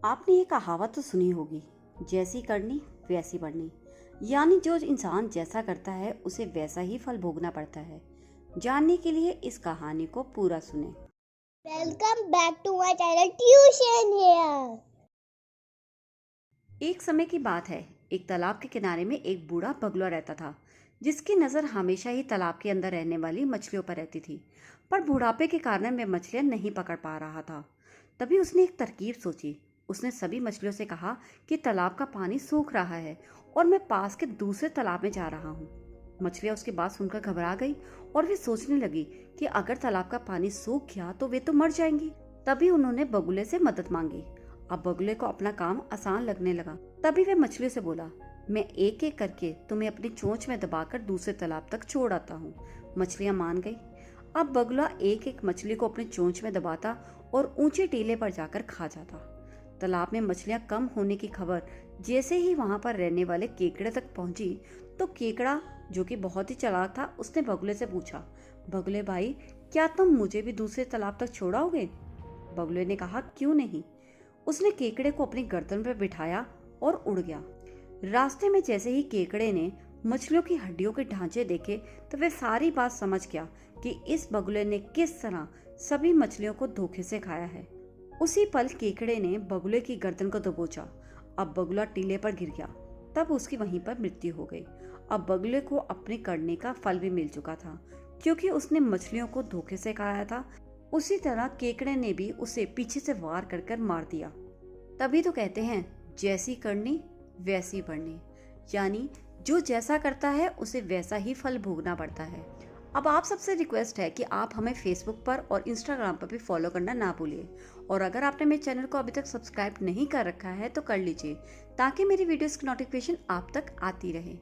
आपने ये कहावत तो सुनी होगी, जैसी करनी वैसी बढ़नी। यानी जो इंसान जैसा करता है उसे वैसा ही फल भोगना पड़ता है। जानने के लिए इस कहानी को पूरा सुने। Welcome back to my channel tuition here. एक समय की बात है, एक तालाब के किनारे में एक बूढ़ा बगुला रहता था, जिसकी नज़र हमेशा ही तालाब के अंदर रहने वाली मछलियों पर रहती थी। पर बुढ़ापे के कारण वह मछलियां नहीं पकड़ पा रहा था। तभी उसने एक तरकीब सोची। उसने सभी मछलियों से कहा कि तालाब का पानी सूख रहा है और मैं पास के दूसरे तालाब में जा रहा हूँ। मछलियां उसकी बात सुनकर घबरा गई और वे सोचने लगी कि अगर तालाब का पानी सूख गया तो वे तो मर जाएंगी। तभी उन्होंने बगुले से मदद मांगी। अब बगुले को अपना काम आसान लगने लगा। तभी वे मछलियों से बोला, मैं एक एक करके तुम्हें अपनी चोंच में दबाकर दूसरे तालाब तक छोड़ आता हूँ। मछलियां मान गई। अब बगुला एक एक मछली को अपनी चोंच में दबाता और ऊंचे टीले पर जाकर खा जाता। तालाब में मछलियां कम होने की खबर जैसे ही वहां पर रहने वाले केकड़े तक पहुंची तो केकड़ा, जो कि बहुत ही चालाक था, उसने बगुले से पूछा, बगुले भाई, क्या तुम मुझे भी दूसरे तालाब तक छोड़ाओगे? बगुले ने कहा, क्यों नहीं। उसने केकड़े को अपनी गर्दन पर बिठाया और उड़ गया। रास्ते में जैसे ही केकड़े ने मछलियों की हड्डियों के ढांचे देखे तो वह सारी बात समझ गया कि इस बगुले ने किस तरह सभी मछलियों को धोखे से खाया है। उसी पल केकड़े ने बगुले की गर्दन को दबोचा। अब बगुला टीले पर गिर गया। तब उसकी वहीं पर मृत्यु हो गई। अब बगुले को अपने करने का फल भी मिल चुका था, क्योंकि उसने मछलियों को धोखे से खाया था। उसी तरह केकड़े ने भी उसे पीछे से वार कर कर मार दिया। तभी तो कहते हैं, जैसी करनी वैसी बढ़नी। यानी जो जैसा करता है उसे वैसा ही फल भोगना पड़ता है। अब आप सबसे रिक्वेस्ट है कि आप हमें फेसबुक पर और इंस्टाग्राम पर भी फॉलो करना ना भूलिए। और अगर आपने मेरे चैनल को अभी तक सब्सक्राइब नहीं कर रखा है तो कर लीजिए, ताकि मेरी वीडियोस की नोटिफिकेशन आप तक आती रहे।